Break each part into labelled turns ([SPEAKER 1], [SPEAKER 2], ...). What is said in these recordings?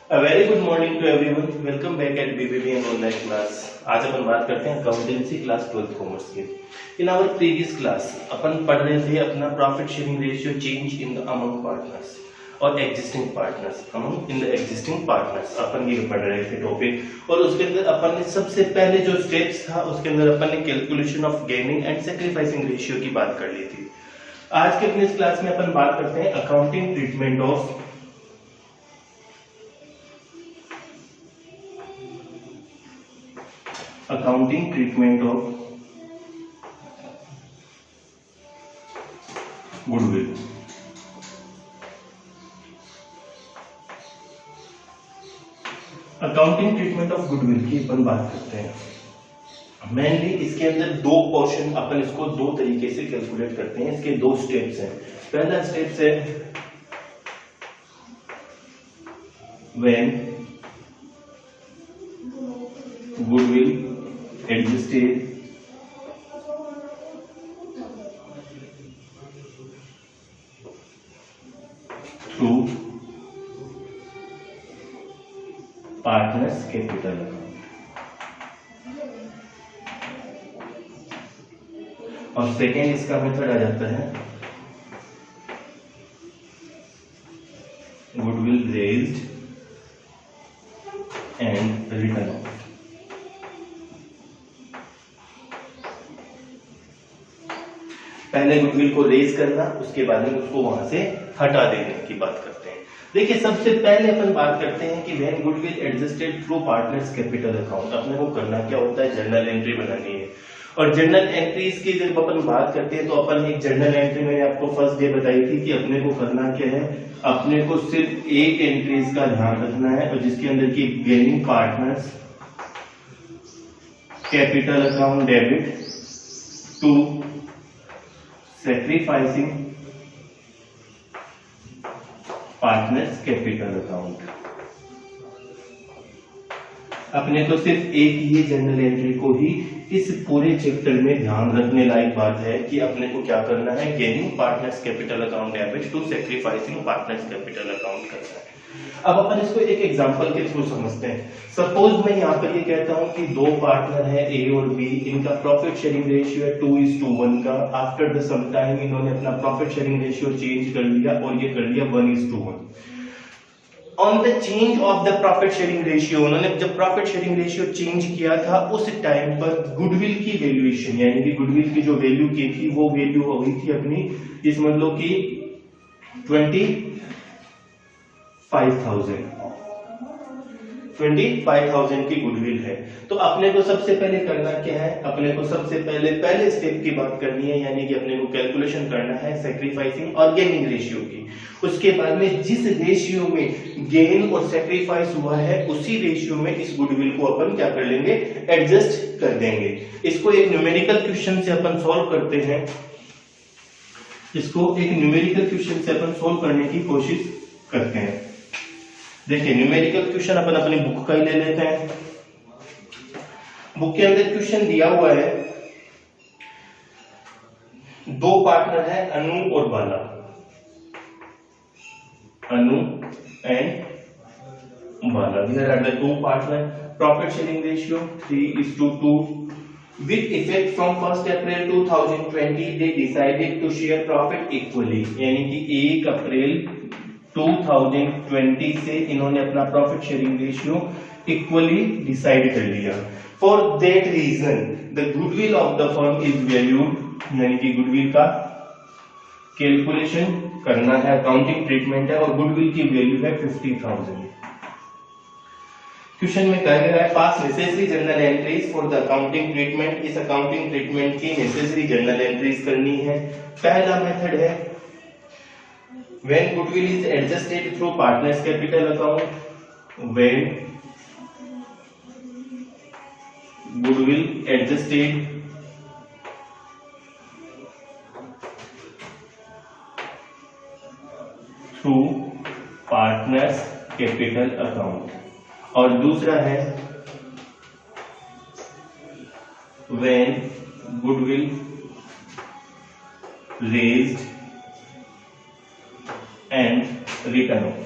[SPEAKER 1] Very good morning to everyone. Welcome back at BBBN online class. आज अपन बात करते हैं अकाउंटेंसी क्लास 12th कॉमर्स की। इन आवर प्रीवियस क्लास अपन पढ़ रहे थे अपना profit sharing ratio change in the among partners और existing partners. Among in the existing partners अपन ये पढ़ रहे थे टॉपिक। और उसके अंदर अपन ने सबसे पहले जो स्टेप्स था उसके अंदर अपन ने calculation of gaining and sacrificing ratio की बात कर ली थी। आज के अपने इस क्लास में अपन बात करते हैं accounting treatment of accounting treatment of goodwill. Accounting treatment of goodwill की अपन बात करते हैं। मेनली इसके अंदर दो पोर्शन अपन इसको दो तरीके से कैलकुलेट करते हैं। इसके दो स्टेप्स हैं। पहला स्टेप है when goodwill adjusted through partners capital account। और सेकेंड इसका मेथड आ जाता है goodwill raised and return of. पहले गुडविल को रेज करना, उसके बाद में उसको वहां से हटा देने की बात करते हैं। देखिए सबसे पहले अपन बात करते हैं कि when goodwill adjusted through partners capital account, अपने को करना क्या होता है, जर्नल एंट्री बनानी है। और जर्नल एंट्रीज की जब अपन बात करते हैं तो अपन एक जर्नल एंट्री मैंने आपको फर्स्ट डे बताई थी कि अपने को करना क्या है, अपने को सिर्फ एक एंट्रीज का ध्यान रखना है और जिसके अंदर की gaining partners capital account debit to sacrificing partners capital account। अपने को सिर्फ एक ये जर्नल एंट्री को ही इस पूरे चैप्टर में ध्यान रखने लायक बात है कि अपने को क्या करना है, gaining partners capital account debit to sacrificing partners capital account करना है। अब अपन इसको एक एग्जांपल के थ्रू समझते हैं। सपोज मैं यहाँ पर ये कहता हूँ कि दो पार्टनर है ए और बी, इनका प्रॉफिट शेयरिंग रेशियो है 2:1 का। आफ्टर द सम टाइम इन्होंने अपना प्रॉफिट शेयरिंग रेशियो चेंज कर लिया और ये कर लिया 1:1। On the change of the profit sharing ratio, उन्होंने जब प्रॉफिट शेयरिंग रेशियो चेंज किया था उस टाइम पर गुडविल की वैल्यूएशन यानी कि गुडविल की जो वैल्यू की थी वो वैल्यू हो गई थी अपनी, इस मतलब की 25,000 की गुडविल है। तो अपने को सबसे पहले करना क्या है, अपने को सबसे पहले स्टेप की बात करनी है, यानी कि अपने को कैलकुलेशन करना है सैक्रिफाइसिंग और गेनिंग रेशियो की। उसके बाद में जिस रेशियो में गेन और सैक्रिफाइस हुआ है उसी रेशियो में इस गुडविल को अपन क्या कर लेंगे, एडजस्ट कर देंगे। इसको एक न्यूमेरिकल क्वेश्चन से अपन सॉल्व करते हैं। इसको एक न्यूमेरिकल क्वेश्चन से अपन सॉल्व करने की कोशिश करते हैं। देखिए न्यूमेरिकल क्वेश्चन अपन अपनी बुक का ही ले लेते हैं। बुक के अंदर क्वेश्चन दिया हुआ है, दो पार्टनर है अनु और Bala, Anu and Bala, there are the two partners. Profit sharing ratio 3:2। With effect from 1 April 2020 they decided to share profit equally, यानी कि 1 अप्रैल 2020 से इन्होंने अपना profit sharing ratio equally decide कर लिया। For that reason the goodwill of the firm is valued, यानी कि goodwill का कैलकुलेशन करना है, अकाउंटिंग ट्रीटमेंट है और गुडविल की वैल्यू है 50,000। क्वेश्चन में कहा गया है पास necessary journal entries for the accounting treatment. इस अकाउंटिंग ट्रीटमेंट की नेसेसरी जर्नल एंट्रीज करनी है। पहला मेथड है when goodwill is adjusted through partners capital account, when goodwill adjusted through partners capital account। और दूसरा है when goodwill raised and written off।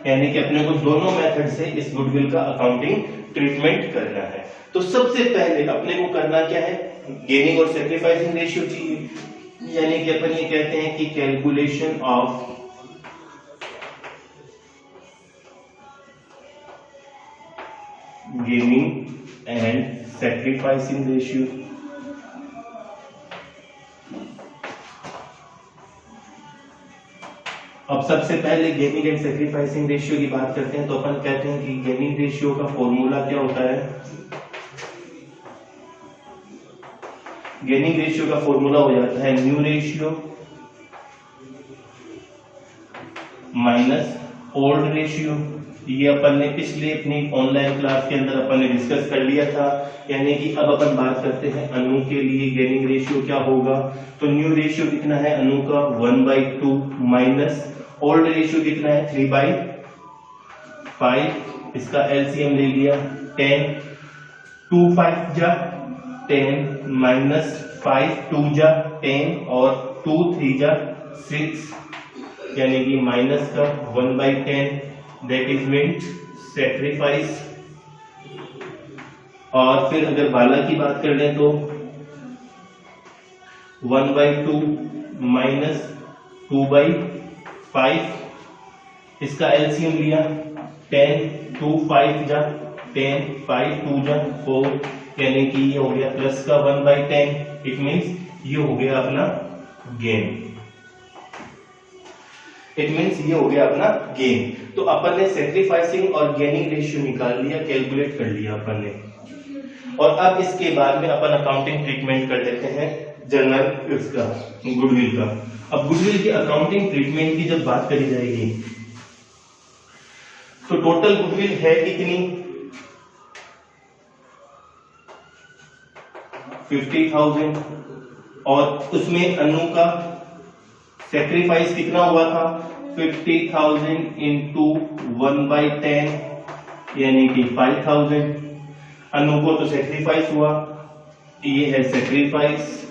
[SPEAKER 1] यानी कि अपने को दोनों मेथड से इस गुडविल का अकाउंटिंग ट्रीटमेंट करना है। तो सबसे पहले अपने को करना क्या है, गेनिंग और सैक्रिफाइसिंग रेशियो चाहिए, यानी कि अपन ये कहते हैं कि calculation of gaining and sacrificing ratio. अब सबसे पहले गेनिंग एंड सैक्रिफाइसिंग रेशियो की बात करते हैं तो अपन कहते हैं कि गेनिंग रेशियो का फॉर्मूला क्या होता है, गेनिंग रेशियो का फॉर्मूला हो जाता है new ratio minus old ratio. ये अपन ने पिछले अपनी ऑनलाइन क्लास के अंदर अपन ने डिस्कस कर लिया था, यानी कि अब अपन बात करते हैं अनु के लिए गेनिंग रेशियो क्या होगा। तो न्यू रेशियो कितना है अनु का 1/2 माइनस ओल्ड रेशियो कितना है 3/5, इसका एलसीएम ले लिया 10, 2 5 जा 10 माइनस 5 2 जा 10 और 2 3 जा 6, यानी कि माइनस का 1/10 दैट इज मीन्स सैक्रिफाइस। और फिर अगर बाला की बात कर लें तो 1/2 माइनस 2/5, इसका एलसीएम लिया 10 2 5 जा 10 5 2 जा 4, यानी कि ये हो गया प्लस का 1/10, इट मीन्स ये हो गया अपना गेन, इट मीन्स ये हो गया अपना गेन। तो अपन ने सैक्रिफाइसिंग और गेनिंग रेशियो निकाल लिया, कैलकुलेट कर लिया अपन ने। और अब इसके बाद में अपन अकाउंटिंग ट्रीटमेंट कर लेते हैं जनरल इसका गुडविल का। अब गुडविल की अकाउंटिंग ट्रीटमेंट की जब बात करी जाएगी तो टोटल गुडविल है कितनी 50,000, और उसमें अनु का सैक्रिफाइस कितना हुआ था 50,000 इंटू 1/10, यानी कि 5,000। अनु को तो सैक्रिफाइस हुआ, ये है सैक्रिफाइस,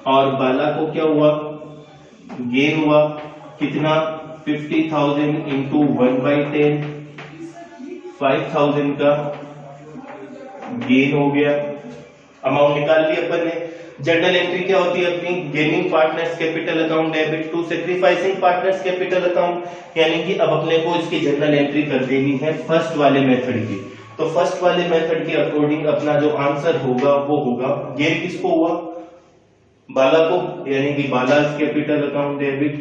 [SPEAKER 1] और बाला को क्या हुआ गेन हुआ कितना 50,000 इंटू 1/10, 5,000 का गेन हो गया। अमाउंट निकाल ली अपन ने। जर्नल एंट्री क्या होती है अपनी, gaining partners capital account debit to sacrificing partners capital account, यानी कि अब अपने को इसकी जर्नल एंट्री कर देनी है फर्स्ट वाले मेथड की। तो फर्स्ट वाले मेथड के अकॉर्डिंग अपना जो आंसर होगा वो होगा गेन किसको हुआ बाला को, यानी कि Bala's capital account debit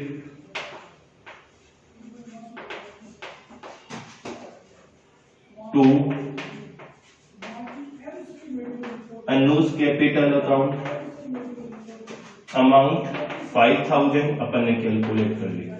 [SPEAKER 1] to Anu's capital account amount 5,000 अपन ने कैलकुलेट कर लिया।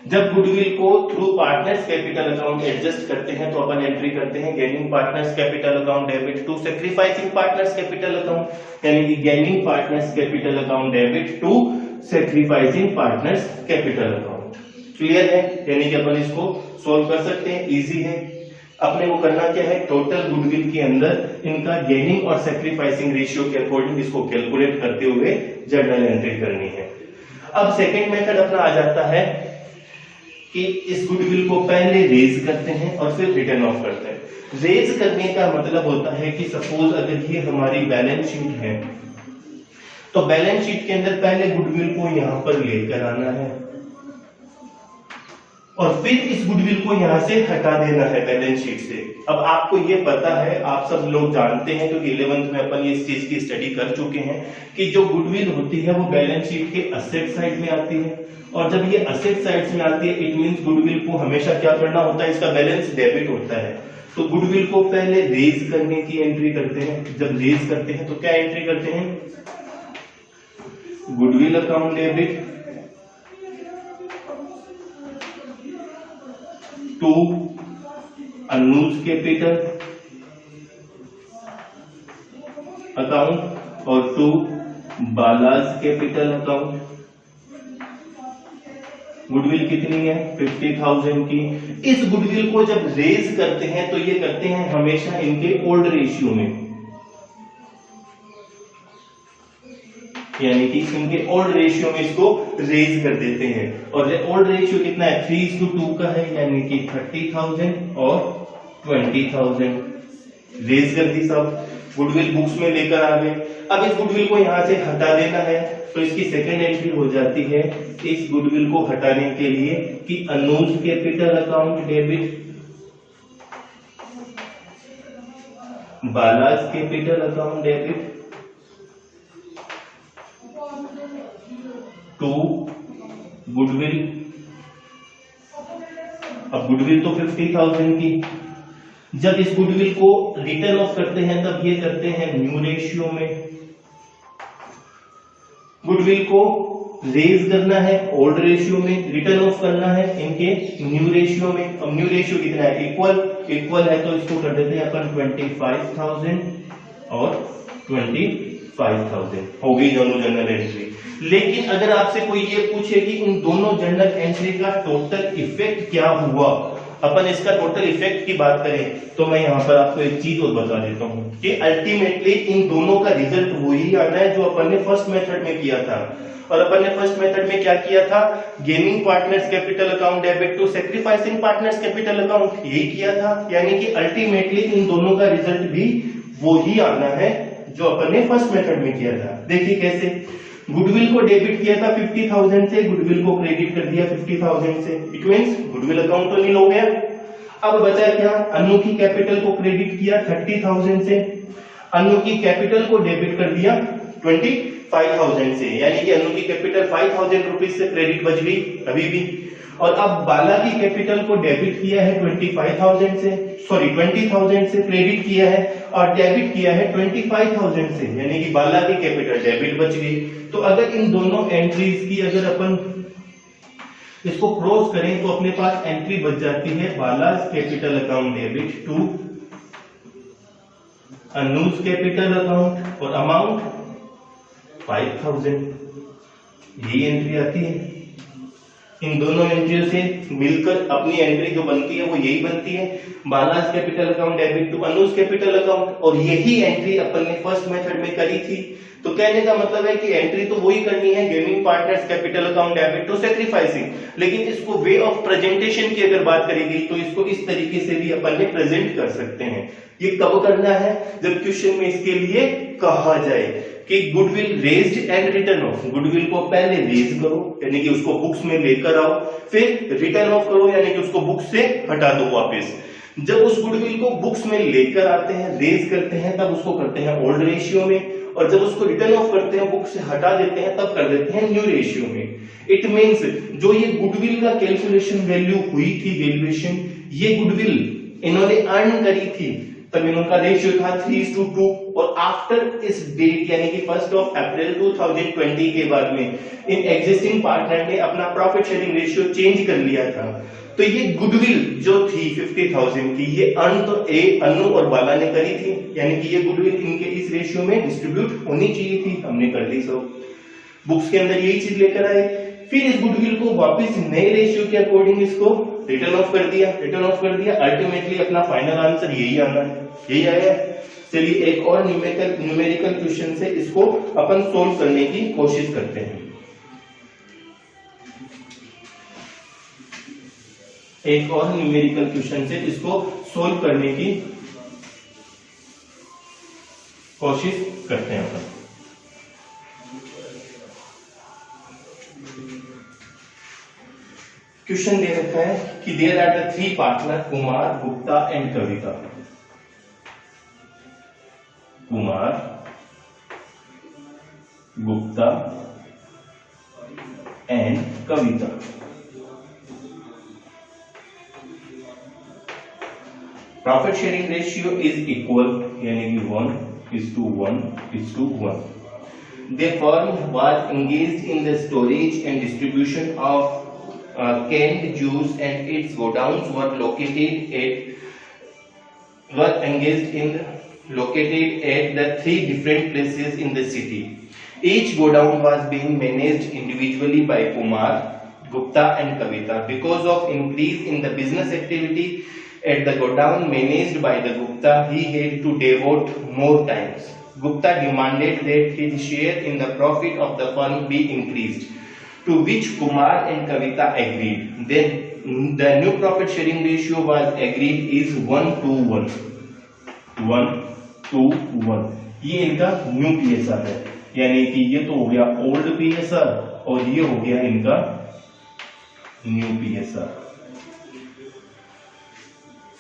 [SPEAKER 1] जब गुडविल को through partners capital account adjust करते हैं तो अपन एंट्री करते हैं gaining partners capital account debit to sacrificing partners capital account, यानी कि gaining partners capital account debit to sacrificing partners capital account. Clear है, यानी कि अपन इसको सोल्व कर सकते हैं, इजी है। अपने को करना क्या है, टोटल गुडविल के अंदर इनका गेनिंग और सैक्रिफाइसिंग रेशियो के अकॉर्डिंग इसको कैलकुलेट करते हुए जर्नल एंट्री करनी है। अब सेकंड मेथड अपना आ जाता है कि इस गुडविल को पहले रेज करते हैं और फिर रिटर्न ऑफ करते हैं। रेज करने का मतलब होता है कि सपोज अगर ये हमारी बैलेंस शीट है तो बैलेंस शीट के अंदर पहले गुडविल को यहां पर लेकर आना है और फिर इस गुडविल को यहां से हटा देना है बैलेंस शीट से। अब आपको ये पता है, आप सब लोग जानते हैं क्योंकि 11th में अपन इस चीज की स्टडी कर चुके हैं कि जो गुडविल होती है वो बैलेंस शीट के असेट साइड में आती है, और जब ये असेट साइड में आती है इट मींस गुडविल को हमेशा क्या करना होता है, इसका बैलेंस डेबिट होता है। तो गुडविल को पहले रेज करने की एंट्री करते हैं। जब रेज करते हैं तो क्या एंट्री करते हैं, goodwill account debit to Anu's capital account और to Bala's capital account. Goodwill कितनी है 50,000 की। इस गुडविल को जब रेज करते हैं तो ये करते हैं हमेशा इनके ओल्ड रेशियो में। यानी कि उनके ओल्ड रेशियो में इसको रेज कर देते हैं। और ओल्ड रेशियो कितना है, 3:2 का है, यानी कि 30,000 और 20,000 रेज कर दी सब। गुडविल बुक्स में लेकर आ गए। अब इस गुडविल को यहां से हटा देना है, तो इसकी सेकेंड एंट्री हो जाती है इस गुडविल को हटाने के लिए कि अनयूज्ड कैपिटल अकाउंट डेबिट, बालाज capital account debit to goodwill. अब गुडविल तो 50,000 की, जब इस गुडविल को रिटर्न ऑफ करते हैं तब ये करते हैं न्यू रेशियो में। गुडविल को रेज करना है ओल्ड रेशियो में, रिटर्न ऑफ करना है इनके न्यू रेशियो में। अब न्यू रेशियो कितना है, इक्वल है, तो इसको कर देते हैं अपन 25,000 और 25,000 हो गई दोनों जर्नल एंट्री। लेकिन अगर आपसे कोई ये पूछे कि इन दोनों जर्नल एंट्री का टोटल इफेक्ट क्या हुआ, अपन इसका टोटल इफेक्ट की बात करें, तो मैं यहां पर आपको एक चीज और बता देता हूं कि अल्टीमेटली इन दोनों का रिजल्ट वही आना है जो अपन ने फर्स्ट मेथड में किया था। और अपन ने फर्स्ट मेथड में क्या किया था, gaining partners capital account debit to sacrificing partners capital account, यही किया था। यानी कि अल्टीमेटली इन दोनों का रिजल्ट भी वही आना है जो अपन ने फर्स्ट मेथड में किया था। देखिए कैसे, गुडविल को डेबिट किया था 50,000 से, गुडविल को क्रेडिट कर दिया 50,000 से, इट मींस गुडविल अकाउंट तो नील हो गया। अब बचा क्या, अनु की कैपिटल को क्रेडिट किया 30,000 से, अनु की कैपिटल को डेबिट कर दिया 25,000 से, यानी कि अनु की कैपिटल 5,000 रुपीज से क्रेडिट बच गई अभी भी। और अब बाला की कैपिटल को डेबिट किया है 20,000 से क्रेडिट किया है, और डेबिट किया है 25,000 से, यानी कि बाला की कैपिटल डेबिट बच गई। तो अगर इन दोनों एंट्रीज की अगर अपन इसको क्रॉस करें तो अपने पास एंट्री बच जाती है Bala's capital account debit to Anu's capital account, और अमाउंट 5,000, यही एंट्री आती है। इन दोनों एंट्रियों से मिलकर अपनी एंट्री जो बनती है वो यही बनती है, Bala's capital account debit to Anu's capital account, और यही एंट्री अपन ने फर्स्ट मेथड में करी थी। तो कहने का मतलब है कि एंट्री तो वही करनी है, gaining partners capital account debit to sacrificing, लेकिन इसको वे ऑफ प्रेजेंटेशन की अगर बात करेगी तो इसको इस तरीके से भी अपन ने प्रेजेंट कर सकते हैं। ये कब करना है, जब क्वेश्चन में इसके लिए कहा जाए कि goodwill raised and return of, goodwill को पहले रेज करो यानी कि उसको बुक्स में लेकर आओ, फिर रिटर्न ऑफ करो यानी कि उसको बुक्स से हटा दो वापस। जब उस गुडविल को बुक्स में लेकर आते हैं, रेज करते हैं, तब उसको करते हैं ओल्ड रेशियो में, और जब उसको रिटर्न ऑफ करते हैं, बुक से हटा देते हैं, तब कर देते हैं न्यू रेशियो में। इट मींस जो ये गुडविल का कैलकुलेशन वैल्यू हुई थी, वैल्यूएशन, ये गुडविल इन्होंने अर्न करी थी, तब इनका रेशियो था 3:2, और आफ्टर इस डेट यानी कि 1 अप्रैल 2020 के बाद में इन एग्जिस्टिंग पार्टनर ने अपना प्रॉफिट शेयरिंग रेशियो चेंज कर लिया था। तो ये गुडविल जो थी 50,000 की, ये अर्न तो अनु और बाला ने करी थी, यानी कि ये गुडविल इनके इस रेशियो में डिस्ट्रीब्यूट होनी चाहिए थी, हमने कर दी। सब बुक्स के अंदर यही चीज लेकर आए, फिर इस गुडविल को वापस नए रेशियो के अकॉर्डिंग इसको रिटर्न ऑफ कर दिया, अल्टीमेटली अपना फाइनल आंसर यही आना है, यही आया। चलिए एक और न्यूमेरिकल क्वेश्चन से इसको अपन सोल्व करने की कोशिश करते हैं। एक और न्यूमेरिकल क्वेश्चन से इसको सोल्व करने की कोशिश करते हैं अपन। क्वेश्चन दे रखा है कि there are the 3 partner Kumar, Gupta and Kavita. Kumar, Gupta and Kavita. Profit sharing ratio is equal, यानी कि 1:1:1. The firm was engaged in the storage and distribution of canned juice, and its godowns were located at the 3 different places in the city. Each godown was being managed individually by Kumar, Gupta and Kavita. Because of increase in the business activity at the godown managed by the Gupta, he had to devote more times. Gupta demanded that his share in the profit of the firm be increased, to which Kumar and Kavita agreed. Then the new profit sharing ratio was agreed is 1:1. 1:1 ये इनका new PSR है, यानी कि ये तो हो गया old PSR और ये हो गया इनका new PSR.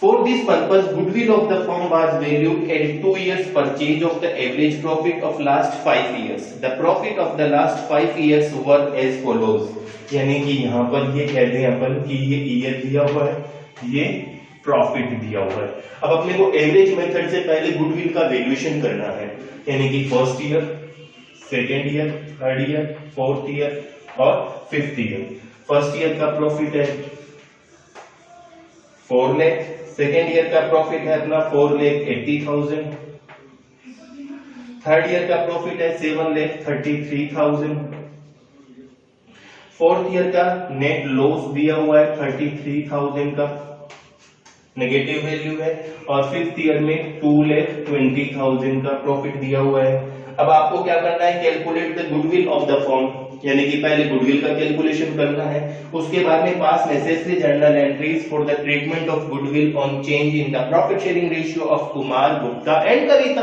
[SPEAKER 1] For this purpose, goodwill of the firm was valued at 2 years purchase of the average profit of last 5 years. The profit of the last 5 years were as follows. यानी कि यहाँ पर ये कह दें अपन कि ये ईयर दिया हुआ है, ये प्रॉफिट दिया हुआ है. अब अपने को एवरेज मेथड से पहले गुडविल का वैल्यूएशन करना है, यानी कि first year, second year, third year, fourth year और फिफ्थ ईयर. फर्स्ट ईयर का प्रॉफिट है 4 लाख, सेकेंड ईयर का प्रॉफिट है अपना 4,80,000, थर्ड ईयर का प्रॉफिट है 7,33,000, फोर्थ ईयर का नेट लॉस दिया हुआ है 33,000 का नेगेटिव वैल्यू है, और फिफ्थ ईयर में 2,20,000 का प्रॉफिट दिया हुआ है. अब आपको क्या करना है, calculate the goodwill of the firm, यानी कि पहले गुडविल का कैलकुलेशन करना है, उसके बाद में pass necessary journal entries for the treatment of goodwill on change in the profit sharing ratio of Kumar, Gupta and Kavita,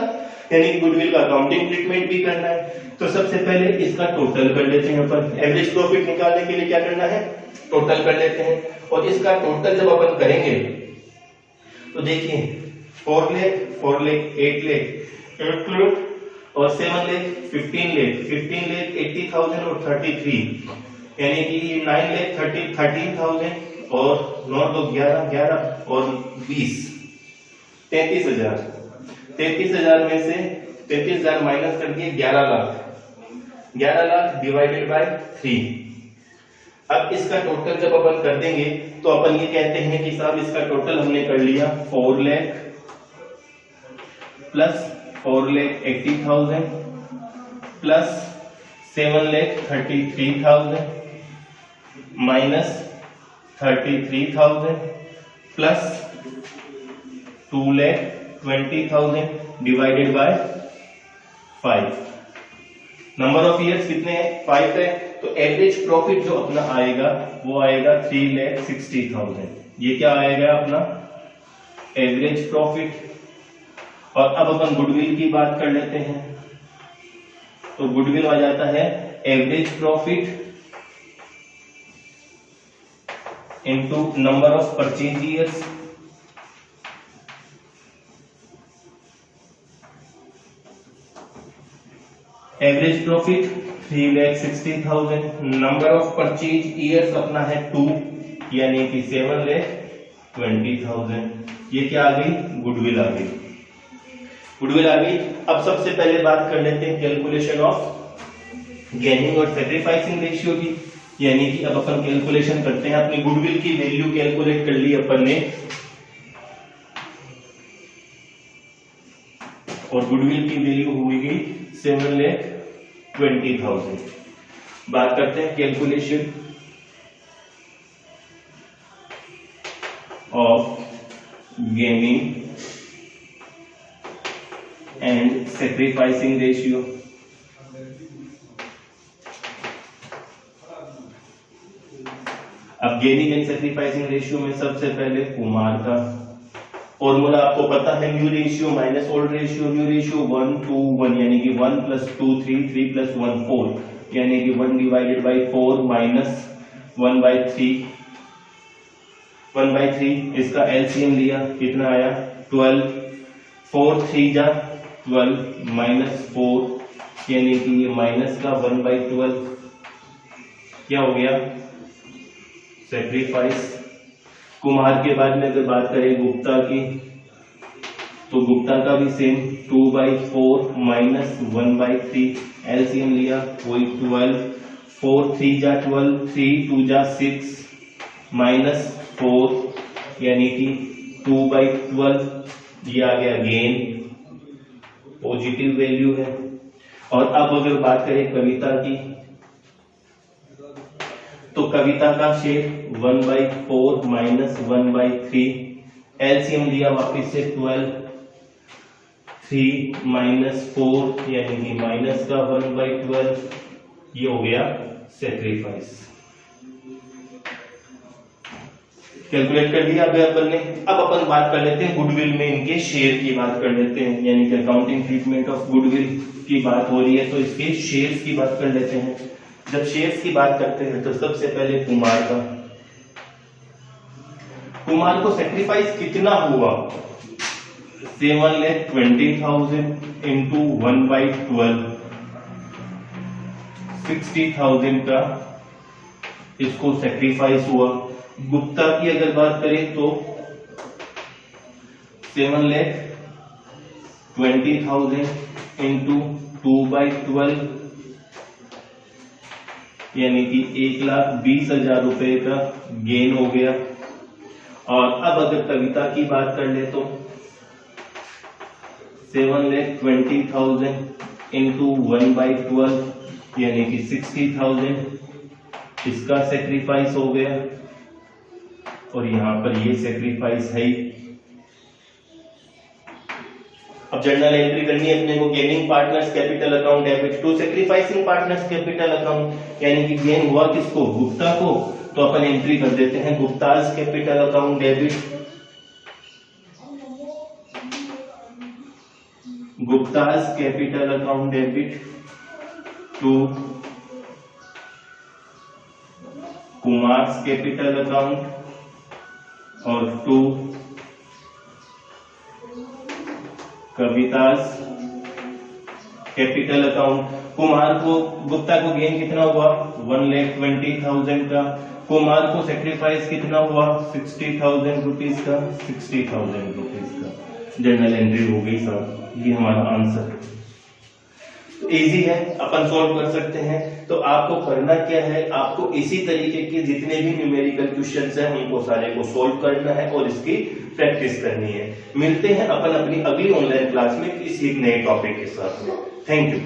[SPEAKER 1] यानी कि गुडविल का अकाउंटिंग ट्रीटमेंट भी करना है. तो सबसे पहले इसका टोटल कर लेते हैं अपन. एवरेज प्रॉफिट निकालने के लिए क्या करना है, टोटल कर लेते हैं. और इसका टोटल जब अपन करेंगे तो देखिए 4 लाख, 4 लाख, 8 लाख, 8 लाख और 7 लाख, 15 लाख, 15 लाख 80,000 और 33, यानी कि 9 लाख 13,000 और 9 तो 11 और 20, 33,000. 33,000 में से 33,000 माइनस कर दिए 11 लाख, 11 लाख डिवाइडेड बाय 3. अब इसका टोटल जब अपन कर देंगे तो अपन ये कहते हैं कि साहब इसका टोटल हमने कर लिया 4 lakh plus 4,80,000 plus 7,33,000 minus 33,000 plus 2,20,000 divided by 5. Number of years कितने हैं, 5 है. तो एवरेज प्रॉफिट जो अपना आएगा वो आएगा 3,60,000. ये क्या आएगा अपना एवरेज प्रॉफिट. और अब अपन गुडविल की बात कर लेते हैं. तो गुडविल आ जाता है average profit into number of purchase years. Average profit 3,60,000, number of purchase years अपना है 2, यानी कि 7,20,000. ये क्या आ गई, गुडविल आ गई. गुडविल आ गई. अब सबसे पहले बात कर लेते हैं कैलकुलेशन ऑफ गेनिंग और सैक्रिफाइसिंग रेशियो की, यानी कि अब अपन कैलकुलेशन करते हैं. अपनी गुडविल की वैल्यू कैलकुलेट कर ली अपन ने, और गुडविल की वैल्यू हुई गई 7,20,000. बात करते हैं calculation of gaining and sacrificing ratio. अब गेनिंग एंड सैक्रिफाइसिंग रेशियो में सबसे पहले कुमार का फॉर्मूला आपको पता है, new ratio minus old ratio. New ratio 1:1, यानी कि 1 + 2 3, 3 + 1 4, यानी कि 1 डिवाइडेड बाई 4 माइनस 1/3. 1/3 इसका एलसीएम लिया, कितना आया 12. 4 3 जा 12 माइनस 4, यानी कि ये माइनस का 1/12 क्या हो गया, सैक्रिफाइस. कुमार के बाद में अगर बात करें गुप्ता की, तो गुप्ता का भी सेम 2/4 माइनस 1/3, एलसीएम लिया वही 12. 4 3 जा 12, 3 2 जा 6 माइनस 4, यानी कि 2/12. ये आ गया गेन, पॉजिटिव वैल्यू है. और अब अगर बात करें कविता की, तो कविता का शेयर 1/4 माइनस 1/3, एलसीएम लिया वापिस से 12. 3 माइनस 4 यानी कि माइनस का 1/12, ये हो गया सेक्रीफाइस। कैलकुलेट कर दिया अभी अपन ने। अब अपन बात कर लेते हैं गुडविल में इनके शेयर की बात कर लेते हैं, यानी कि अकाउंटिंग ट्रीटमेंट ऑफ गुडविल की बात हो रही है तो इसके शेयर्स की बात कर लेते हैं। जब शेयर्स की बात करते हैं तो सबसे पहले कुमार को सेक्रीफाइस कितना हुआ, 7,20,000 इंटू 1/12, 60,000 का इसको सेक्रीफाइस हुआ। गुप्ता की अगर बात करें तो 7,20,000 इंटू 2/12 यानी कि 1,20,000 रुपए का गेन हो गया। और अब अगर कविता की बात कर ले तो 7,20,000 इंटू 1/12 यानी कि 60,000 इसका सेक्रीफाइस हो गया। और यहां पर ये सेक्रीफाइस है। अब जर्नल एंट्री करनी है अपने को, gaining partners capital account debit to sacrificing partners capital account, यानी कि गेन हुआ किसको, गुप्ता को, तो अपन एंट्री कर देते हैं Gupta's capital account debit, Gupta's capital account debit to Kumar's capital account और to Kavita's capital account. Gupta को गेन कितना हुआ, 1,20,000 का। कुमार को सेक्रीफाइस कितना हुआ, 60,000 रुपीज का, 60,000 रुपीज का। जर्नल एंट्री हो गई साहब, ये हमारा आंसर। इजी है, अपन सॉल्व कर सकते हैं। तो आपको करना क्या है, आपको इसी तरीके के जितने भी न्यूमेरिकल क्वेश्चंस हैं उनको सारे को सॉल्व करना है और इसकी प्रैक्टिस करनी है। मिलते हैं अपन अपनी अगली ऑनलाइन क्लास में किसी एक नए टॉपिक के साथ में। Thank you.